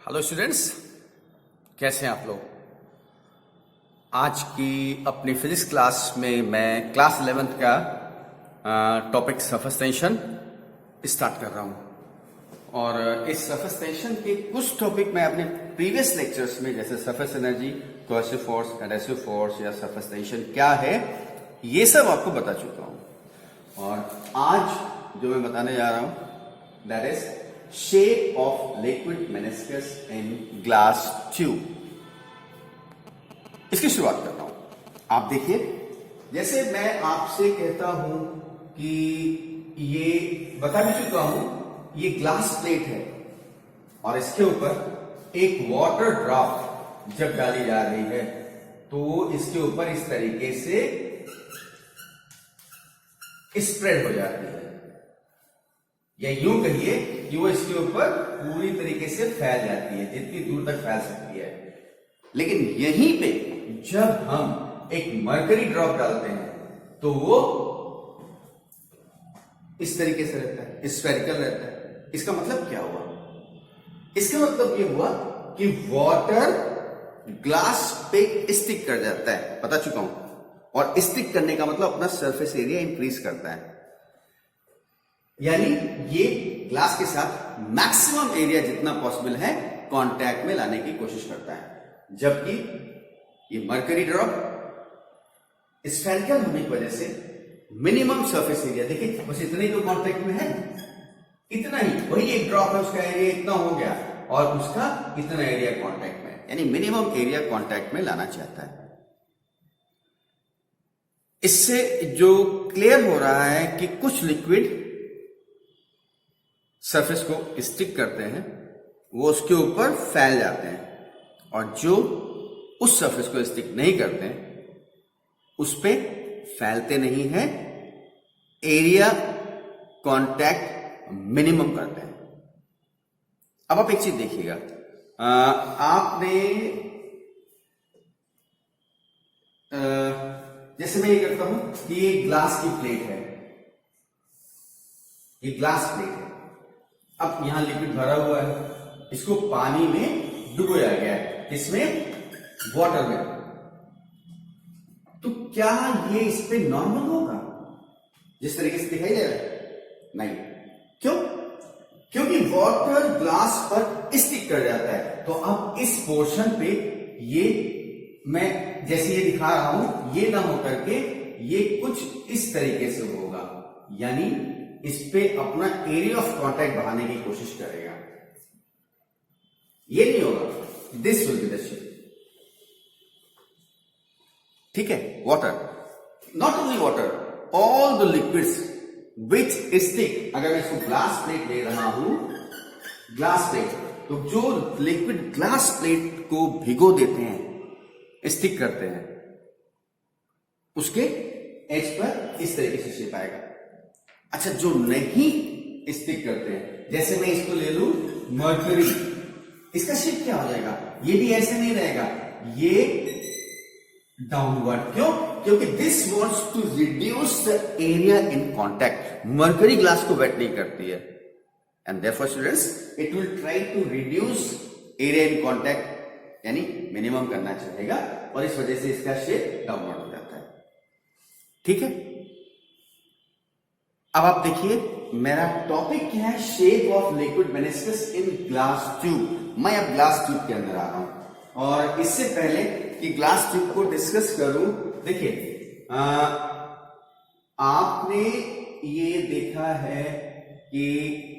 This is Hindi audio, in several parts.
हेलो स्टूडेंट्स, कैसे हैं आप लोग। आज की अपनी फिजिक्स क्लास में मैं क्लास 11th का टॉपिक सरफेस टेंशन स्टार्ट कर रहा हूं। और इस सरफेस टेंशन के कुछ टॉपिक मैं अपने प्रीवियस लेक्चर्स में, जैसे surface energy, cohesive force, adhesive force या सरफेस टेंशन क्या है, ये सब आपको बता चुका हूं। और आज जो मैं बताने जा रहा हूं that is shape of liquid meniscus in glass tube। इसकी शुरुआत करता हूं। आप देखिए, जैसे मैं आपसे कहता हूं कि ये बता भी चुका हूं, ये ग्लास प्लेट है और इसके ऊपर एक वाटर ड्रॉप जब डाली जा रही है तो इसके ऊपर इस तरीके से स्प्रेड हो जाती है, या यूं कहिए कि वो इसके ऊपर पूरी तरीके से फैल जाती है, जितनी दूर तक फैल सकती है। लेकिन यहीं पे जब हम एक मरकरी ड्रॉप डालते हैं तो वो इस तरीके से रहता है, स्फेरिकल रहता है। इसका मतलब क्या हुआ? इसका मतलब ये हुआ कि वाटर ग्लास पे स्टिक कर जाता है, बता चुका हूं। और स्टिक करने का मतलब अपना सरफेस एरिया इंक्रीज करता है, यानी ये ग्लास के साथ मैक्सिमम एरिया जितना पॉसिबल है कांटेक्ट में लाने की कोशिश करता है। जबकि ये मरकरी ड्रॉप स्फेरिकल होने की वजह से मिनिमम सरफेस एरिया, देखिए बस इतने तो कांटेक्ट में है, इतना ही, वही एक ड्रॉप है, उसका एरिया इतना हो गया और उसका इतना एरिया कांटेक्ट में, यानी मिनिमम एरिया कांटेक्ट में लाना चाहता है। इससे जो क्लियर हो रहा है कि कुछ लिक्विड सरफेस को स्टिक करते हैं, वो उसके ऊपर फैल जाते हैं, और जो उस सरफेस को स्टिक नहीं करते हैं उस पे फैलते नहीं हैं, एरिया कांटेक्ट मिनिमम करते हैं। अब आप एक चीज देखिएगा, आपने जैसे मैं ये करता हूं कि ये ग्लास की प्लेट है, ये ग्लास प्लेट है। अब यहां लिक्विड भरा हुआ है, इसको पानी में डुबोया गया है, इसमें वाटर में। तो क्या ये इस पे नॉर्मल होगा जिस तरीके से दिखाई दे रहा है? नहीं। क्यों? क्योंकि वाटर ग्लास पर स्टिक कर जाता है। तो अब इस पोर्शन पे ये मैं जैसे ये दिखा रहा हूं, ये ना होकर के ये कुछ इस तरीके से होगा, यानी इस पे अपना एरिया ऑफ कांटेक्ट बढ़ाने की कोशिश करेगा। ये नहीं होगा, this will be the shape. ठीक है, water, not only water, all the liquids which stick. अगर मैं इसको ग्लास प्लेट ले रहा हूं, ग्लास प्लेट, तो जो लिक्विड ग्लास प्लेट को भिगो देते हैं, स्टिक करते हैं, उसके एज पर इस तरीके से शेप आएगा। अच्छा, जो नहीं स्टिक करते हैं, जैसे मैं इसको ले लूं मर्क्यूरी, इसका शेप क्या हो जाएगा? ये भी ऐसे नहीं रहेगा, ये डाउनवर्ड। क्यों? क्योंकि this wants to reduce the area in contact. Mercury glass को वेट नहीं करती है, and therefore students it will try to reduce area in contact, यानी मिनिमम करना चाहेगा, और इस वजह से इसका शेप डाउनवर्ड हो जाता है। ठीक है, अब आप देखिए मेरा टॉपिक क्या है, shape of liquid meniscus in glass tube. मैं अब ग्लास ट्यूब के अंदर आ रहा हूं, और इससे पहले कि ग्लास ट्यूब को डिस्कस करूं, देखिए आपने ये देखा है कि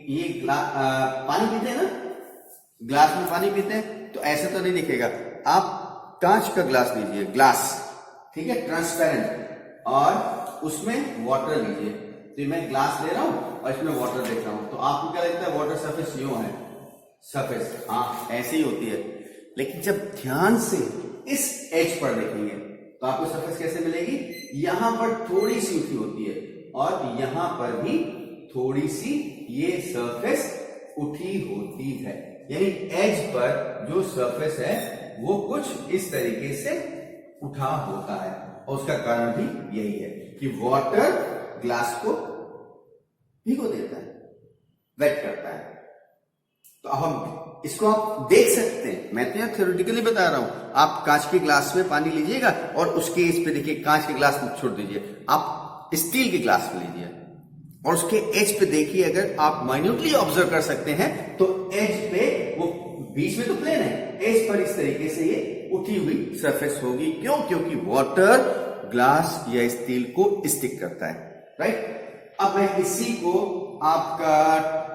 ये पानी पीते हैं ना, ग्लास में पानी पीते हैं, तो ऐसा तो नहीं दिखेगा। आप कांच का ग्लास लीजिए, ग्लास, ठीक है, ट्रांसपेरेंट, और उसमें वाटर लीजिए। तो मैं ग्लास ले रहा हूं और इसमें वाटर देख रहा हूं, तो आपको क्या लगता है? वाटर सरफेस यूं है, सरफेस, हाँ ऐसे ही होती है। लेकिन जब ध्यान से इस एज पर देखेंगे तो आपको सरफेस कैसे मिलेगी? यहां पर थोड़ी सी उठी होती है, और यहां पर भी थोड़ी सी ये सरफेस उठी होती है, यानी एज पर जो सरफेस है वो कुछ इस तरीके से उठा होता है। और उसका कारण भी यही है कि वाटर ग्लास को भिगो देता है, वेट करता है। तो अब हम इसको आप देख सकते हैं, मैं तो यहाँ थ्योरेटिकली बता रहा हूं। आप कांच के ग्लास में पानी लीजिएगा और उसके इस पे देखिए, कांच के ग्लास में छोड़ दीजिए, आप स्टील के ग्लास में लीजिए और उसके एज पे देखिए, अगर आप माइन्यूटली ऑब्जर्व कर सकते हैं तो एज पे वो बीच में तो प्लेन है, एज पर इस तरीके से ये उठी हुई सरफेस होगी। क्यों? क्योंकि वाटर ग्लास या स्टील को स्टिक करता है, राइट। अब मैं इसी को आपका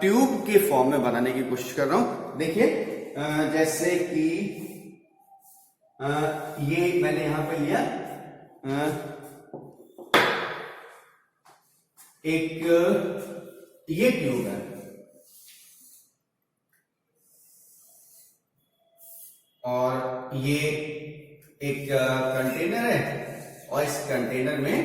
ट्यूब के फॉर्म में बनाने की कोशिश कर रहा हूं। देखिए जैसे कि ये मैंने यहां पे लिया एक ये ट्यूब है और ये एक कंटेनर है और इस कंटेनर में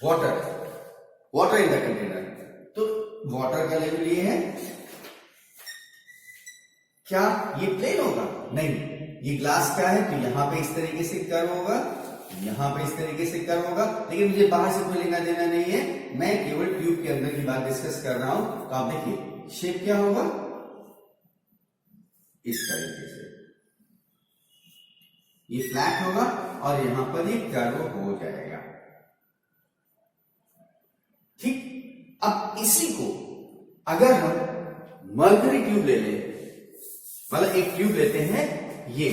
वाटर इन द कंटेनर। तो वाटर का लेवल ये है। क्या ये प्लेन होगा? नहीं, ये ग्लास क्या है, तो यहां पे इस तरीके से कर्व होगा, यहां पे इस तरीके से कर्व होगा, लेकिन मुझे बाहर से कोई लेना देना नहीं है, मैं केवल ट्यूब के अंदर की बात डिस्कस कर रहा हूं। तो आप देखिए शेप क्या होगा, इस तरीके से ये फ्लैट होगा और यहां पर ये कर्व हो जाएगा, ठीक। अब इसी को अगर हम मरकरी ट्यूब ले लें, मतलब एक ट्यूब लेते हैं ये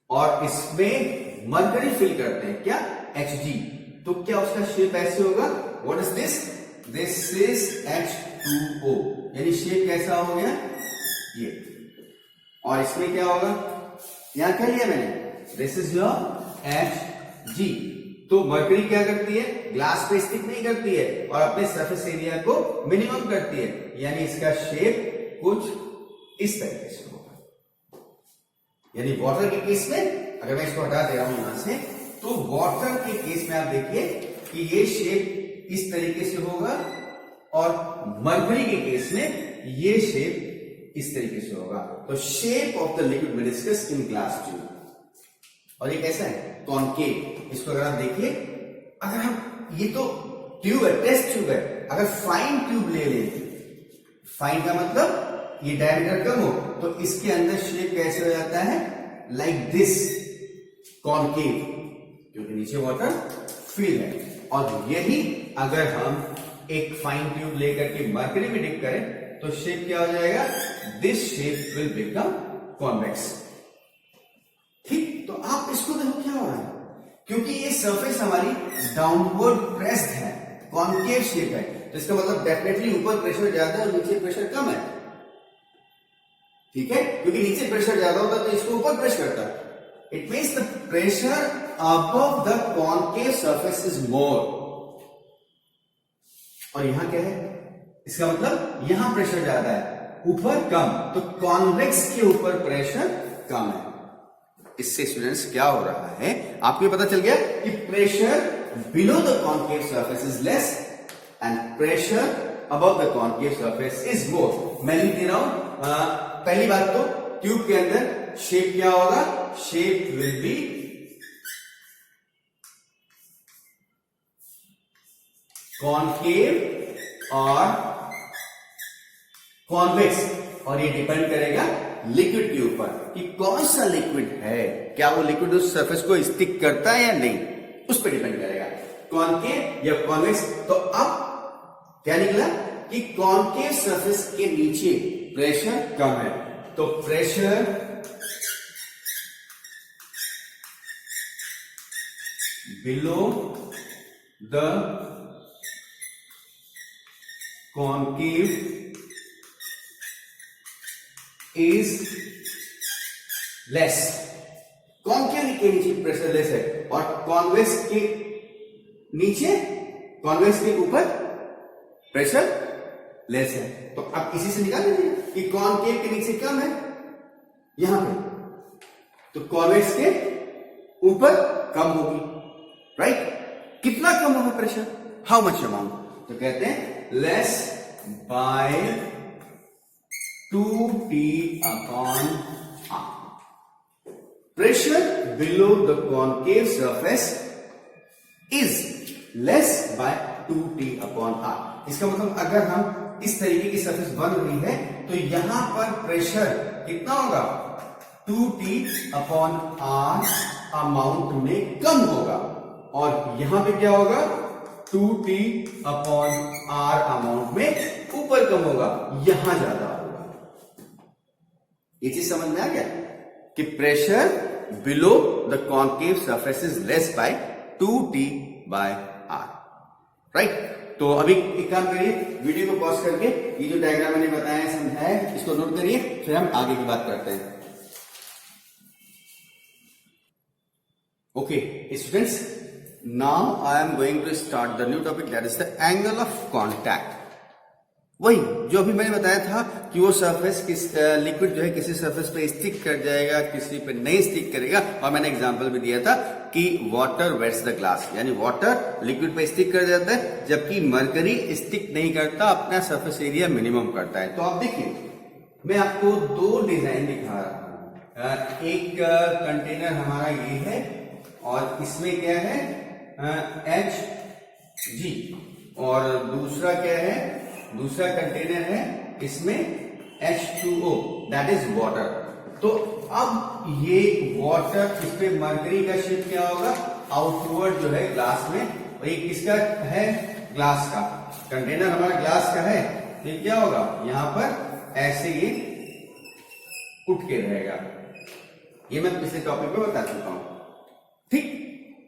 और इसमें मरकरी फिल करते हैं, क्या, Hg, तो क्या उसका शेप ऐसे होगा। What is this? This is H2O, यानी शेप कैसा हो गया ये। और इसमें क्या होगा, यहां क्या लिया मैंने, दिस इज योर Hg। तो मरकरी क्या करती है, ग्लास पे स्टिक नहीं करती है और अपने सरफेस एरिया को मिनिमम करती है, यानी इसका शेप कुछ इस तरीके से होगा। यानी वाटर के केस में, अगर मैं इसको हटा दे रहा हूं यहां से, तो वाटर के केस में आप देखिए कि ये शेप इस तरीके से होगा और मरकरी के केस में ये शेप इस तरीके से होगा। तो shape of the liquid meniscus in glass tube, और ये कैसा है, कॉनकेव। इसको अगर आप देखिए, अगर हम, ये तो ट्यूब है, टेस्ट ट्यूब है, अगर फाइन ट्यूब ले लें, फाइन का मतलब ये डायमीटर कम हो, तो इसके अंदर शेप कैसे हो जाता है, लाइक दिस, कॉनकेव, क्योंकि नीचे वाटर फिल है। और यही अगर हम एक फाइन ट्यूब लेकर के मरकरी में डिप करें तो शेप क्या हो जाएगा, this shape will become convex, ठीक। तो आप इसको देखो क्या हो रहा है, क्योंकि ये सरफेस हमारी डाउनवर्ड प्रेस्ड है, कॉनकेव शेप है, तो इसका मतलब डेफिनेटली ऊपर प्रेशर ज्यादा है और नीचे प्रेशर कम है, ठीक है। क्योंकि नीचे प्रेशर ज्यादा होता है तो इसको ऊपर प्रेस करता है। It means the pressure above the concave surface is more. और यहां क्या है, इसका मतलब यहां प्रेशर ज्यादा है, ऊपर कम, तो कॉन्वेक्स के ऊपर प्रेशर कम है। इससे स्टूडेंट्स क्या हो रहा है, आपको ये पता चल गया कि pressure below the concave surface is less and pressure above the concave surface is more. मैं लिख दे रहा हूं, पहली बात तो ट्यूब के अंदर शेप क्या होगा, शेप विल बी कॉनकेव और कॉन्वेक्स, और ये डिपेंड करेगा लिक्विड के ऊपर कि कौन सा लिक्विड है, क्या वो लिक्विड उस सरफेस को स्टिक करता है या नहीं, उस पर डिपेंड करेगा, कॉनकेव या कॉन्वेक्स। तो अब क्या निकला कि कॉनकेव सरफेस के नीचे प्रेशर कम है, तो pressure below the concave is less. Concave के नीचे प्रेशर लेस है और कॉन्वेक्स के नीचे, कॉन्वेक्स के ऊपर प्रेशर लेस है। तो आप इसी से निकाल लीजिए कि कॉनकेव के नीचे कम है यहां पे, तो कॉन्वेक्स के ऊपर कम होगी, राइट। कितना कम होगा प्रेशर, हाउ मच अमाउंट, तो कहते हैं less by 2T upon R. Pressure below the concave surface is less by 2T upon R. इसका मतलब अगर हम इस तरीके की सरफेस बन रही है तो यहां पर प्रेशर कितना होगा 2T अपॉन R अमाउंट में कम होगा और यहां पे क्या होगा 2T अपॉन R अमाउंट में ऊपर कम होगा, यहां ज्यादा होगा। ये चीज समझ में आ गया कि pressure below the concave surface is less by 2T by R, right. तो अभी एक काम करिए, वीडियो को पॉज करके ये जो डायग्राम मैंने बताया समझाया इसको नोट करिए, फिर हम आगे की बात करते हैं। Okay students, now I am going to start the new topic that is the angle of contact. वही जो अभी मैंने बताया था कि वो सरफेस किस लिक्विड जो है किसी सरफेस पे स्टिक कर जाएगा, किसी पे नहीं स्टिक करेगा, और मैंने एग्जांपल भी दिया था कि वाटर वेट्स द ग्लास, यानी वाटर लिक्विड पे स्टिक कर जाता है जबकि मरकरी स्टिक नहीं करता, अपना सरफेस एरिया मिनिमम करता है। तो आप देखिए मैं आपको दो डिजाइन दिखा रहा हूं, एक कंटेनर हमारा ये है और इसमें क्या है Hg, और दूसरा क्या है, दूसरा कंटेनर है इसमें H2O दैट इज वाटर। तो अब ये वाटर, इस पे मरकरी का शेप क्या होगा, आउटवर्ड जो है ग्लास में, और एक किसका है, ग्लास का, कंटेनर हमारा ग्लास का है, तो क्या होगा यहां पर ऐसे ये उठ के रहेगा। ये मैं पिछले टॉपिक पे बता चुका हूं, ठीक।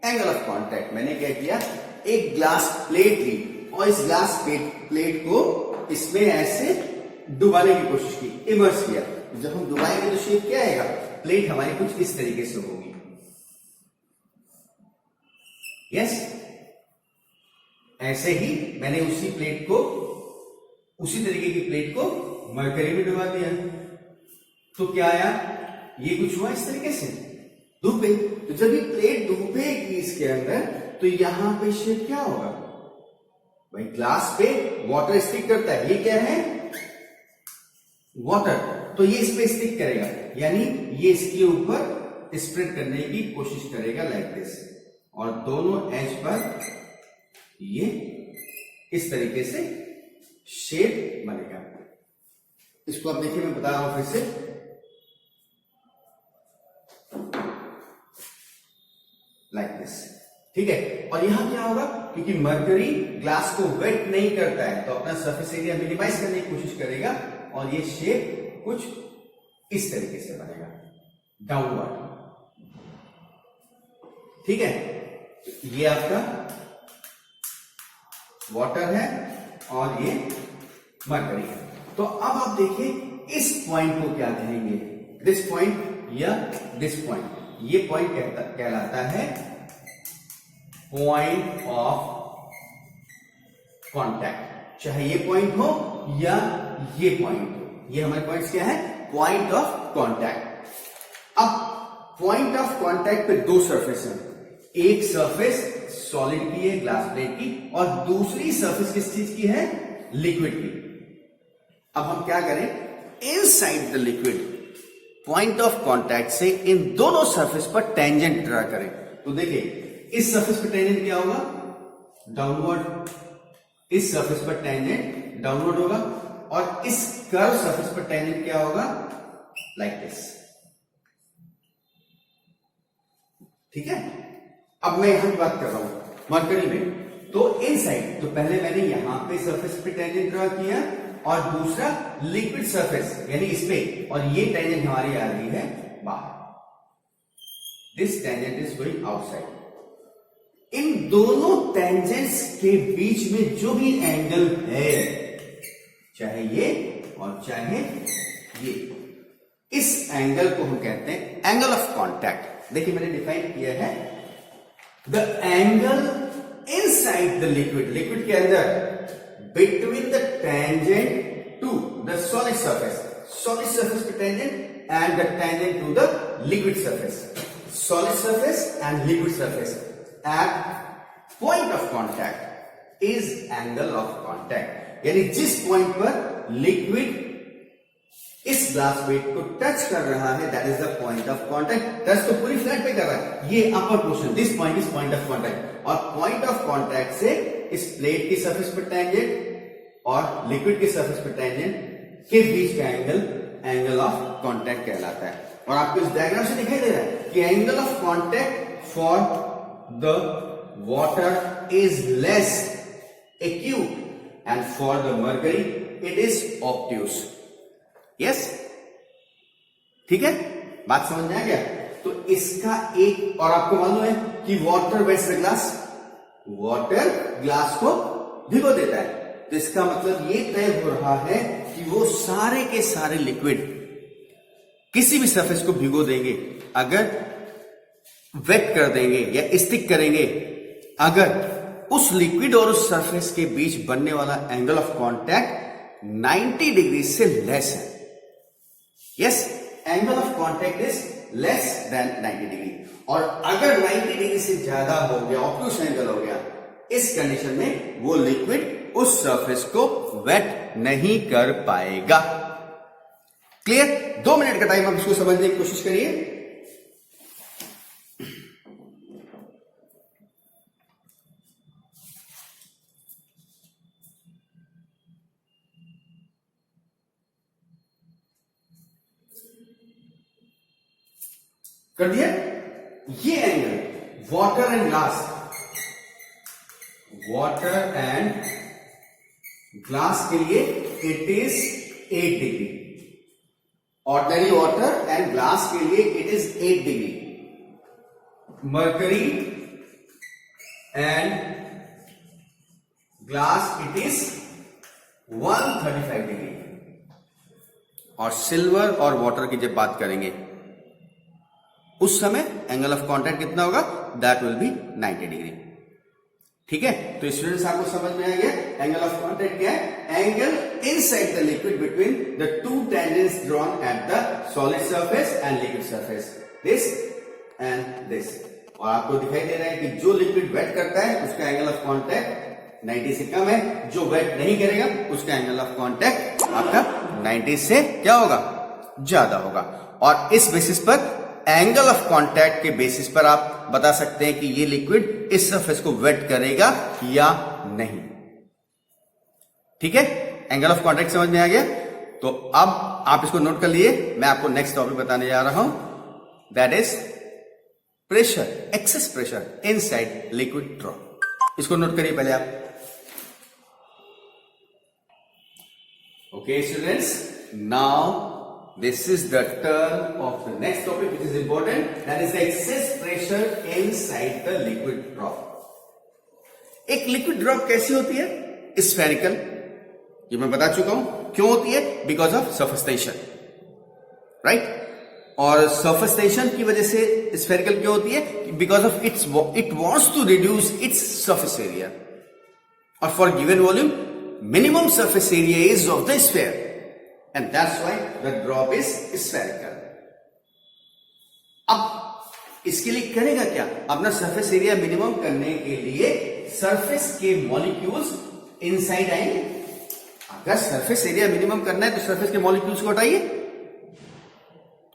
एंगल ऑफ कांटेक्ट मैंने क्या किया, एक ग्लास प्लेट ली और इस ग्लास प्लेट को इसमें ऐसे डुबाने की कोशिश की, इमर्स किया। जब हम डुबाएंगे तो शेप क्या आएगा, प्लेट हमारी कुछ इस तरीके से होगी, यस। ऐसे ही मैंने उसी प्लेट को, उसी तरीके की प्लेट को मरकरी में डुबा दिया, तो क्या आया, ये कुछ हुआ इस तरीके से, डूबे। तो जब ये प्लेट डूबेगी इसके अंदर तो यहां पे शेप क्या होगा भाई, ग्लास पे वाटर स्टिक करता है, ये क्या है वाटर, तो ये इस पे स्टिक करेगा, यानी ये इसके ऊपर स्प्रेड करने की कोशिश करेगा लाइक दिस, और दोनों एज पर ये इस तरीके से शेप बनेगा। इसको आप देखिए, मैं बता रहा हूं फिर से, लाइक दिस, ठीक है। और यहां क्या होगा, क्योंकि मरकरी ग्लास को वेट नहीं करता है तो अपना सरफेस एरिया मिनिमाइज करने की कोशिश करेगा, और ये शेप कुछ इस तरीके से बनेगा, डाउनवर्ड, ठीक है। ये आपका वाटर है और ये मरकरी है। तो अब आप देखिए इस पॉइंट को क्या कहेंगे, दिस पॉइंट या दिस पॉइंट, ये पॉइंट कहलाता है पॉइंट ऑफ कांटेक्ट, चाहे ये पॉइंट हो या ये पॉइंट हो, ये हमारे पॉइंट्स क्या है, पॉइंट ऑफ कांटेक्ट। अब पॉइंट ऑफ कांटेक्ट पे दो सरफेस हैं, एक सरफेस सॉलिड की है ग्लास प्लेट की, और दूसरी सरफेस किस चीज की है, लिक्विड की। अब हम क्या करें, inside the liquid point of contact से इन दोनों सरफेस पर टेंजेंट ड्रा करें। तो देखिए इस सरफेस पर टेंजेंट क्या होगा, डाउनवर्ड, इस सरफेस पर टेंजेंट डाउनवर्ड होगा, और इस कर्व सरफेस पर टेंजेंट क्या होगा, लाइक दिस, ठीक है। अब मैं यहां की बात कर रहा हूं मरकरी में, तो इनसाइड, तो पहले मैंने यहां पे सरफेस पे टेंजेंट ड्रा किया, और दूसरा लिक्विड सरफेस यानी इस पे, और ये टेंजेंट हमारी आ रही है बाहर, this tangent is going outside. इन दोनों टेंजेंट्स के बीच में जो भी एंगल है, चाहे ये और चाहे ये, इस एंगल को हम कहते हैं एंगल ऑफ कांटेक्ट। देखिए मैंने डिफाइन किया है, the angle inside the liquid, liquid के अंदर, between the tangent to the solid surface पे tangent and the tangent to the liquid surface, solid surface and liquid surface at point of contact is angle of contact। यानी जिस पॉइंट पर लिक्विड इस ग्लास प्लेट को टच कर रहा है that is the point of contact. Touch तो पूरी फ्लैट पे कर रहा है, ये upper portion, this point is point of contact, और पॉइंट ऑफ कांटेक्ट से इस प्लेट की सरफेस पर टेंजेंट और लिक्विड के सरफेस पे टेंजेंट के बीच का एंगल एंगल ऑफ कांटेक्ट कहलाता है। और आपको इस डायग्राम से दिखाई दे रहा है कि angle of contact for the water is less acute and for the mercury it is obtuse. Yes, ठीक है, बात समझ में आ गया। तो इसका एक और आपको मालूम है कि water wets the glass, water glass को भिगो देता है। तो इसका मतलब ये तय हो रहा है कि वो सारे के सारे लिक्विड किसी भी सरफेस को भिगो देंगे, अगर वेट कर देंगे या स्टिक करेंगे, अगर उस लिक्विड और उस सरफेस के बीच बनने वाला एंगल ऑफ कांटेक्ट 90 डिग्री से लेस है। Yes, angle of contact is less than 90 degree. और अगर 90 डिग्री से ज्यादा हो गया, ऑब्ट्यूस एंगल हो गया, इस कंडीशन में वो लिक्विड उस सरफेस को वेट नहीं कर पाएगा। क्लियर? 2 मिनट का टाइम आप इसको समझने की कोशिश करिए। कर दिया? ये angle water and glass, water and glass के लिए it is 8 degree, ordinary water and glass के लिए it is 8 degree, mercury and glass it is 135 degree. और सिल्वर और वाटर की जब बात करेंगे उस समय एंगल ऑफ कांटेक्ट कितना होगा? That will be 90 degree. ठीक है, तो स्टूडेंट्स आपको समझ में आ गया एंगल ऑफ कांटेक्ट क्या है? Angle inside the liquid between the two tangents drawn at the solid surface and liquid surface, this and this. और आपको दिखाई दे रहा है कि जो लिक्विड वेट करता है उसका एंगल ऑफ कांटेक्ट 90 से कम है, जो वेट नहीं करेगा उसका एंगल ऑफ कांटेक्ट आपका 90 से क्या होगा? ज्यादा होगा। और इस बेसिस पर, एंगल ऑफ कांटेक्ट के बेसिस पर आप बता सकते हैं कि ये लिक्विड इस सरफेस को वेट करेगा या नहीं। ठीक है, एंगल ऑफ कांटेक्ट समझ में आ गया। तो अब आप इसको नोट कर लिए, मैं आपको नेक्स्ट टॉपिक बताने जा रहा हूं, that is pressure, excess pressure inside liquid drop. इसको नोट करिए पहले आप। Okay students, now this is the term of the next topic which is important, that is the excess pressure inside the liquid drop. एक लिक्विड ड्रॉप कैसी होती है? स्फेरिकल, ये मैं बता चुका हूं। क्यों होती है? Because of surface tension, right? और सरफेस टेंशन की वजह से स्फेरिकल क्यों होती है? Because of it wants to reduce its surface area, और for given volume minimum surface area is of the sphere, and that's why the drop is spherical. अब इसके लिए करेगा क्या? अपना सरफेस एरिया मिनिमम करने के लिए सरफेस के मॉलिक्यूल्स इनसाइड आएंगे। अगर सरफेस एरिया मिनिमम करना है तो सरफेस के मॉलिक्यूल्स को हटाइए,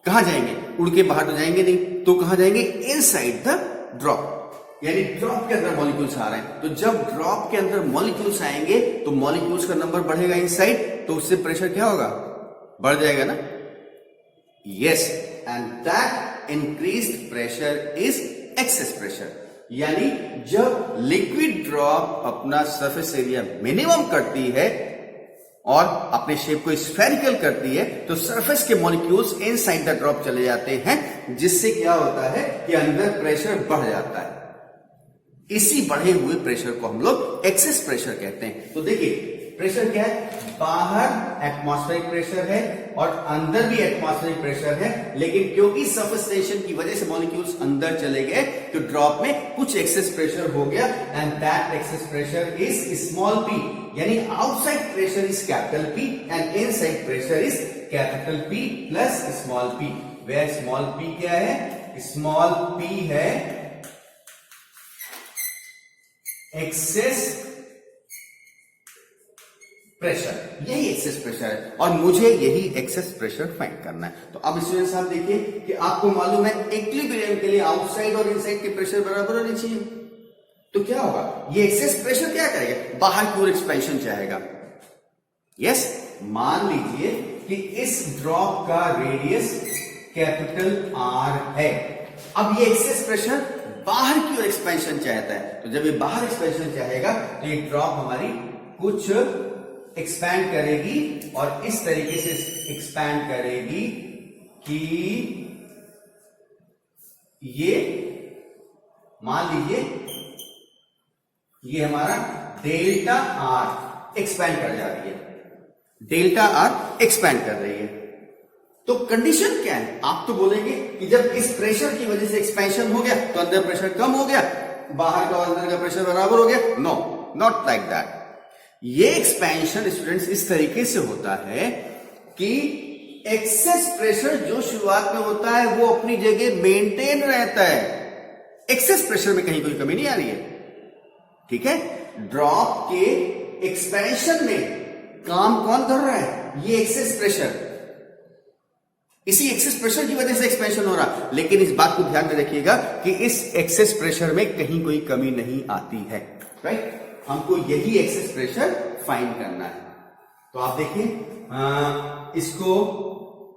कहां जाएंगे? उड़ के बाहर तो जाएंगे नहीं, तो कहां जाएंगे? इनसाइड द ड्रॉप, यानी ड्रॉप के अंदर मॉलिक्यूल्स आ रहे हैं। तो जब ड्रॉप के अंदर मॉलिक्यूल्स आएंगे तो मॉलिक्यूल्स का नंबर बढ़ेगा इनसाइड, तो उससे प्रेशर क्या होगा? बढ़ जाएगा ना। Yes, and that increased pressure is excess pressure. यानी जब लिक्विड ड्रॉप अपना सरफेस एरिया मिनिमम करती है और अपने शेप को स्फेरिकल करती है, तो सरफेस के मॉलिक्यूल्स इनसाइड द ड्रॉप चले जाते हैं, जिससे क्या होता है कि अंदर प्रेशर बढ़ जाता है। इसी बढ़े हुए प्रेशर को हम लोग एक्सेस प्रेशर कहते हैं। तो देखिए, प्रेशर क्या है? बाहर एटमॉस्फेरिक प्रेशर है और अंदर भी एटमॉस्फेरिक प्रेशर है, लेकिन क्योंकि सरफेस टेंशन की वजह से मॉलिक्यूल्स अंदर चले गए तो ड्रॉप में कुछ एक्सेस प्रेशर हो गया, and that excess pressure is small p, यानी outside pressure is capital P and inside pressure is capital P plus small p। Where small p क्या है? स्मॉल p है एक्सेस प्रेशर, यही एक्सेस प्रेशर है, और मुझे यही एक्सेस प्रेशर फाइंड करना है। तो अब स्टूडेंट्स आप देखिए कि आपको मालूम है इक्विलिब्रियम के लिए आउटसाइड और इनसाइड के प्रेशर बराबर होने चाहिए। तो क्या होगा? ये एक्सेस प्रेशर क्या करेगा? बाहर की ओर एक्सपेंशन चाहेगा, यस, मान लीजिए कि इस ड्रॉप का रेडियस कैपिटल आर है। अब ये एक्सेस प्रेशर बाहर की ओर एक्सपेंशन चाहता है, तो जब ये बाहर एक्सपेंशन चाहेगा तो ये ड्रॉप हमारी कुछ एक्सपैंड करेगी और इस तरीके से एक्सपैंड करेगी कि ये मान लीजिए ये हमारा डेल्टा आर एक्सपैंड कर जा रही है, डेल्टा आर एक्सपैंड कर रही है। तो कंडीशन क्या है? आप तो बोलेंगे कि जब इस प्रेशर की वजह से एक्सपेंशन हो गया तो अंदर प्रेशर कम हो गया, बाहर का और अंदर का प्रेशर बराबर हो गया। No, not like that. ये एक्सपेंशन स्टूडेंट्स इस तरीके से होता है कि एक्सेस प्रेशर जो शुरुआत में होता है वो अपनी जगह मेंटेन रहता है, एक्सेस प्रेशर में कहीं कोई कमी नहीं आ रही है। ठीक है, ड्रॉप के एक्सपेंशन में काम कौन कर रहा है? ये एक्सेस प्रेशर। इसी एक्सेस प्रेशर की वजह से एक्सपेंशन हो रहा, लेकिन इस बात को ध्यान में रखिएगा कि इस एक्सेस प्रेशर में कहीं कोई कमी नहीं आती है। राइट, हमको यही एक्सेस प्रेशर फाइंड करना है। तो आप देखिए, इसको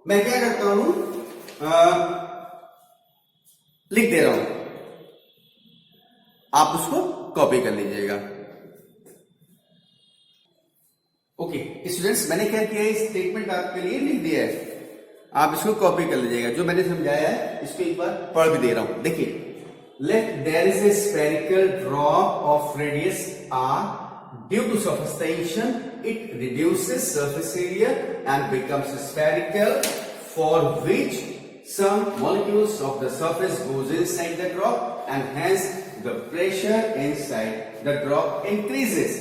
मैं क्या करता हूं, लिख दे रहा हूं, आप उसको कॉपी कर लीजिएगा। ओके स्टूडेंट्स, मैंने क्या किया, इस स्टेटमेंट आपके लिए लिख दिया है, आप इसको कॉपी कर लीजिएगा। जो मैंने समझाया है इसको एक बार पढ़ भी दे रहा हूं। देखिए, let there is a spherical drop of radius r due to surface tension, it reduces surface area and becomes spherical, for which some molecules of the surface goes inside the drop and hence the pressure inside the drop increases.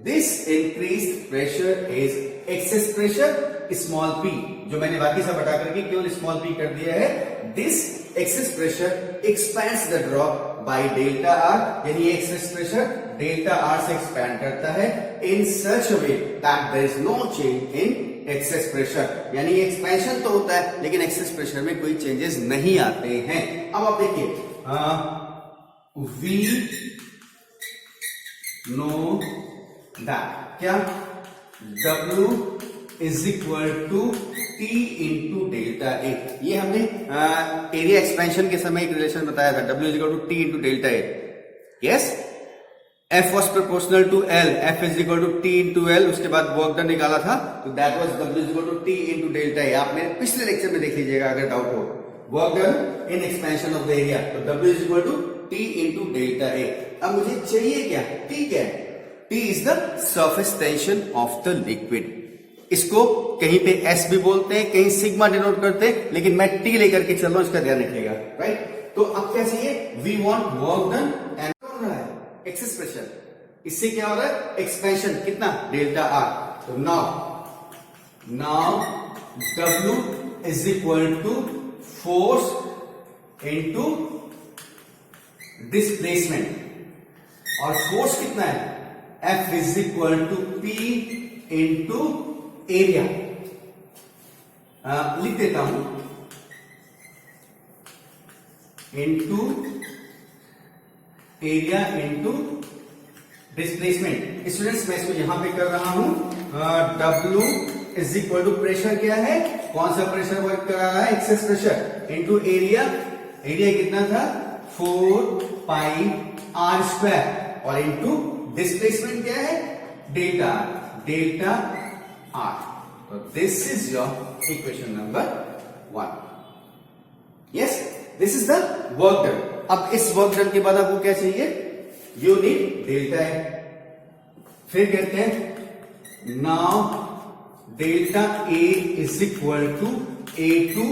This increased pressure is excess pressure, small p, जो मैंने बाकी सब हटा करके केवल स्मॉल p कर दिया है। This excess pressure expands the drop by delta r, यानी excess pressure delta r से expand करता है in such a way that there is no change in excess pressure, यानी expansion तो होता है लेकिन excess pressure में कोई changes नहीं आते हैं। अब आप देखिए, we know that क्या W is equal to T into delta A. ये हमने एरिया एक्सपेंशन के समय एक रिलेशन बताया था, W is equal to T into delta A. Yes, F was proportional to L, F is equal to T into L, उसके बाद वर्क डन निकाला था, तो that was W is equal to T into delta A. आप मेरे पिछले लेक्चर में देख लीजिएगा अगर डाउट हो। Work done in expansion of the area, तो W is equal to T into delta A. अब मुझे चाहिए क्या? T क्या है? T is the surface tension of the liquid. इसको कहीं पे S भी बोलते हैं, कहीं सिग्मा डिनोट करते हैं, लेकिन मैं T लेकर के चल रहा हूं, इसका ध्यान रखिएगा। राइट, तो अब क्या चाहिए? We want work done and हो रहा है एक्सेस प्रेशर, इससे क्या हो रहा है? एक्सपेंशन, कितना? Delta R. तो now W is equal to force into displacement, और फोर्स कितना है? F is equal to P into area. लिख देता हूं, into area into displacement. Students, मैं इसको यहां पे कर रहा हूं। W is equal to pressure क्या है? कौन सा प्रेशर वर्क कर रहा है? Excess pressure into area. Area कितना था? 4 पाई आर स्क्वायर, और इंटू डिस्प्लेसमेंट क्या है? Delta R. तो this is your equation number 1। Yes, this is the work done. अब इस वर्क डन के बाद आपको क्या चाहिए? यू नीड डेल्टा है। फिर कहते हैं now delta A is equal to A2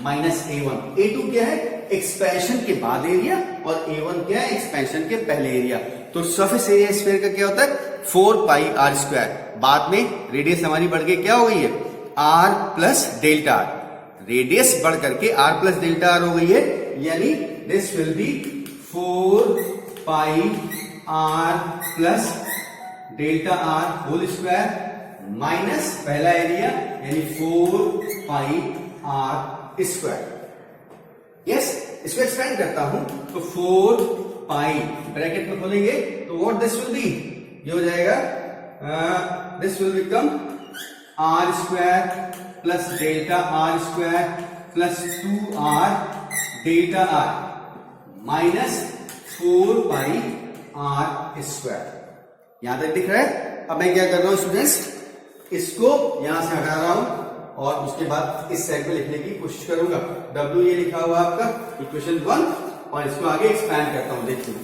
minus A1। A2 क्या है? एक्सपेंशन के बाद एरिया, और A1 क्या है? एक्सपेंशन के पहले एरिया। तो सरफेस एरिया स्फीयर का क्या होता है? 4 पाई आर स्क्वायर। बाद में रेडियस हमारी बढ़ के क्या हो गई है? R plus delta are. Radius बढ़ करके R प्लस डेल्टा आर हो गई है, यानी this will be 4 pi r plus delta r whole square minus पहला एरिया, यानी 4 पाई आर स्क्वायर। यस, इसको एक्सपेंड करता हूं तो 4 पाई ब्रैकेट में खोलेंगे तो व्हाट दिस विल बी, ये हो जाएगा, this will become r square plus delta are square plus 2r delta are minus 4 pi are square. यहां तक दिख रहा है। अब मैं क्या कर रहा हूं स्टूडेंट्स, इसको यहां से हटा रहा हूं और उसके बाद इस साइड में लिखने की कोशिश करूंगा। W ये लिखा हुआ आपका इक्वेशन 1 और इसको आगे एक्सपैंड करता हूं। देखिए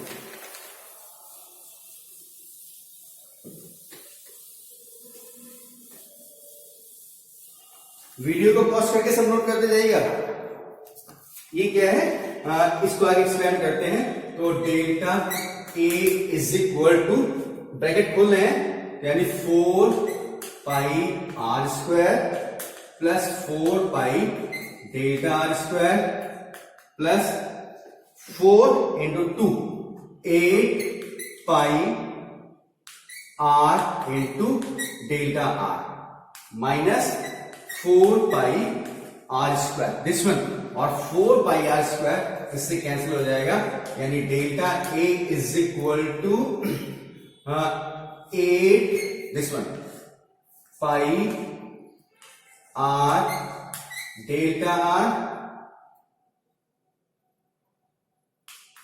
वीडियो को पॉज करके सब नोट करते जाइएगा। ये क्या है, इसको आगे एक्सपैंड करते हैं तो delta A is equal to, bracket खोल रहे हैं, यानी 4 pi are square plus 4 pi delta are square plus 4 into 2 8 pi R into delta are minus 4 pi are square this one, और 4 पाई आर स्क्वायर इससे कैंसिल हो जाएगा, यानी delta A is equal to 8 this one pi R delta R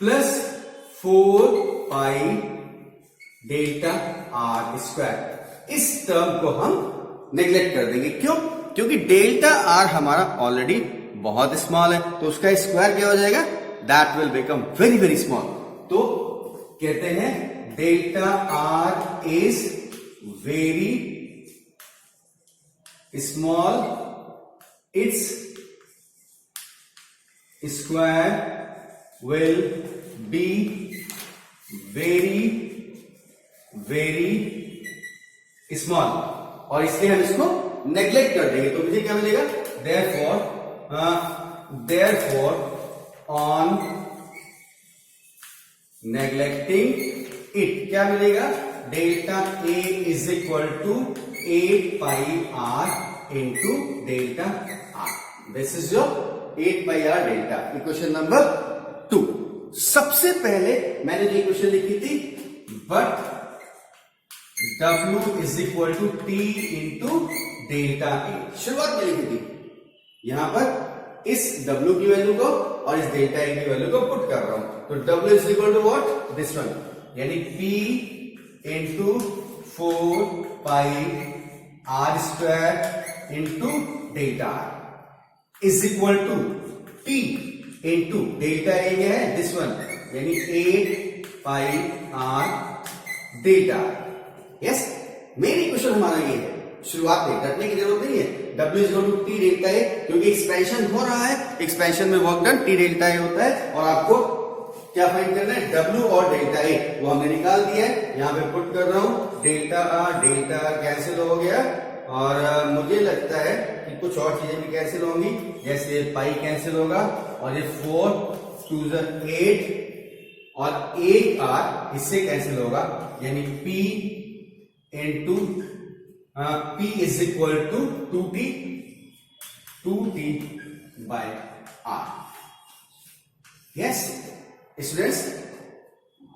plus 4 pi delta are square. इस टर्म को हम नेग्लेक्ट कर देंगे। क्यों? क्योंकि डेल्टा आर हमारा ऑलरेडी बहुत स्मॉल है, तो उसका स्क्वायर क्या हो जाएगा, that will become very very small. तो कहते हैं delta R is very small, its square will be very very small, और इसलिए हम इसको नेग्लेक्ट कर देंगे। तो मुझे क्या मिलेगा, therefore on neglecting it क्या मिलेगा, delta A is equal to 8 pi R into delta R. This is your 8 pi R delta. Equation number 2। सबसे पहले मैंने जो इक्वेशन लिखी थी, but W is equal to T into delta A, शुरुआत में लिखी थी। यहां पर इस W की वैल्यू को और इस डेल्टा ए की वैल्यू को पुट कर रहा हूं, तो W is equal to what, this one, यानी P into 4 pi are square into delta R is equal to P into delta A क्या है, दिस वन, यानी 8 pi R delta. Yes, main equation हमारा ये है। शुरुआत में रटने की जरूरत नहीं है। W is equal to T delta A, क्योंकि एक्सपेंशन हो रहा है, एक्सपेंशन में work done T delta A होता है, और आपको क्या फाइंड करना है, W और डेल्टा ए, वो हमने निकाल दिया है। यहां पे पुट कर रहा हूं, डेल्टा आर कैंसिल हो गया, और मुझे लगता है कि कुछ और चीजें भी कैंसिल होंगी, जैसे पाई कैंसिल होगा, और ये 4 2 8 और 8 आर इससे कैंसिल होगा, यानी P into P is equal to 2t by R। Yes, students,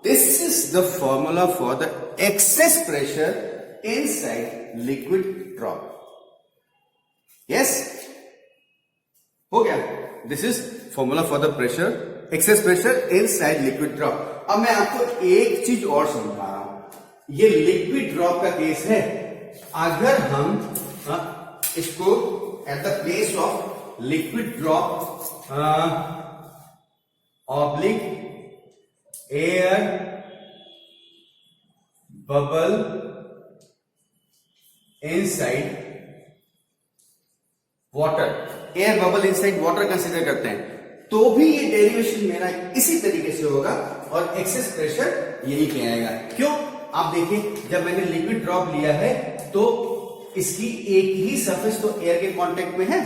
this is the formula for the excess pressure inside liquid drop. Yes, हो गया। This is formula for the pressure, excess pressure inside liquid drop. अब मैं आपको एक चीज और समझा रहा हूं। ये लिक्विड ड्रॉप का केस है। अगर हम इसको at the place of liquid drop oblique air bubble inside water, air bubble inside water consider करते हैं, तो भी ये डेरिवेशन मेरा इसी तरीके से होगा और एक्सेस प्रेशर यही पे आएगा। क्यों? आप देखिए, जब मैंने लिक्विड ड्रॉप लिया है तो इसकी एक ही सरफेस तो एयर के कांटेक्ट में है,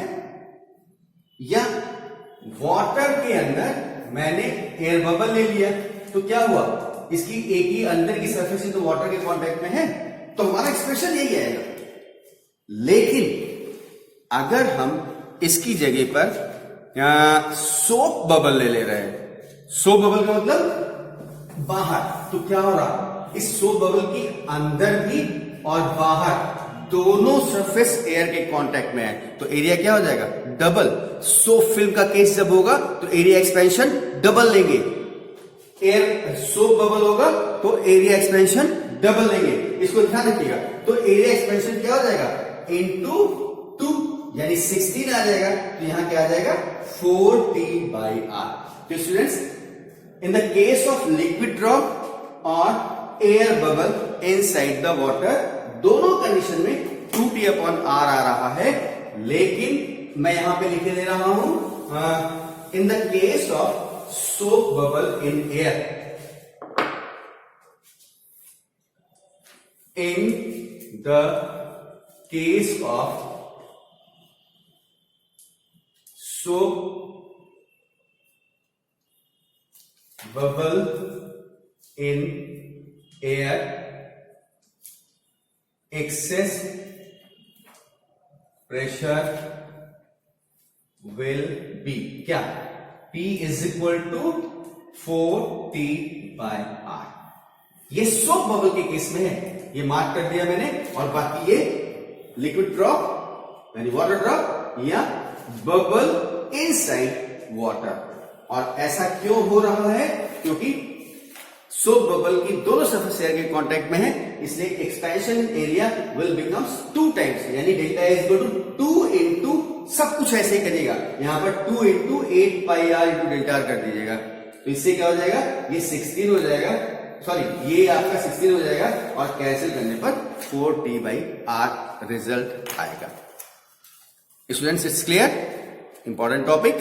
या वाटर के अंदर मैंने एयर बबल ले लिया तो क्या हुआ, इसकी एक ही अंदर की सरफेस ही तो वाटर के कांटेक्ट में है, तो हमारा एक्सप्रेशन यही आएगा। लेकिन अगर हम इसकी जगह पर सोप बबल ले रहे हैं, सोप बबल का मतलब बाहर, तो क्या हो रहा, इस सोप बबल की अंदर भी और बाहर दोनों सरफेस एयर के कांटेक्ट में है तो एरिया क्या हो जाएगा, डबल। सोप फिल्म का केस जब होगा तो एरिया एक्सपेंशन डबल लेंगे। एयर सोप बबल होगा तो एरिया एक्सपेंशन डबल लेंगे, इसको ध्यान रखिएगा। तो एरिया एक्सपेंशन क्या हो जाएगा, इनटू 2 यानी 16 आ जाएगा। तो यहां क्या आ जाएगा, 4T/R। तो students, in the case of liquid drop और air bubble inside the water, दोनों कंडीशन में 2T/R आ रहा है, लेकिन मैं यहां पे लिखे दे रहा हूं इन the case of soap bubble in air, in the case of soap bubble in air, excess pressure will be क्या, P is equal to 4T/R। ये सोप बबल के केस में है, ये मार्क कर दिया मैंने। और बाकी ये लिक्विड ड्रॉप यानी वाटर ड्रॉप या बबल इनसाइड वाटर। और ऐसा क्यों हो रहा है, क्योंकि सोप बबल की दोनों सरफेस एयर के कांटेक्ट में है, इसलिए expansion in area will becomes 2 times, यानी delta is equal to 2 into सब कुछ ऐसे ही करिएगा, यहां पर 2 into 8πr into delta are कर दीजिएगा। तो इससे क्या हो जाएगा, ये 16 हो जाएगा, सॉरी ये आपका 16 हो जाएगा और कैंसिल करने पर 4T/R रिजल्ट आएगा। Students, it's clear, important topic.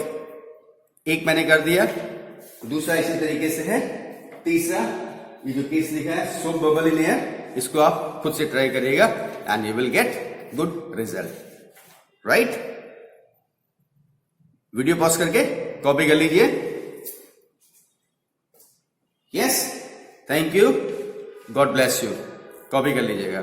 एक मैंने कर दिया, दूसरा इसी तरीके से है, तीसरा ये जो केस लिखा है सोप बबल इन एयर, इसको आप खुद से ट्राई करिएगा and you will get good result, right. Video pause करके कॉपी कर लीजिए। Yes, thank you, God bless you. Copy कर लीजिएगा।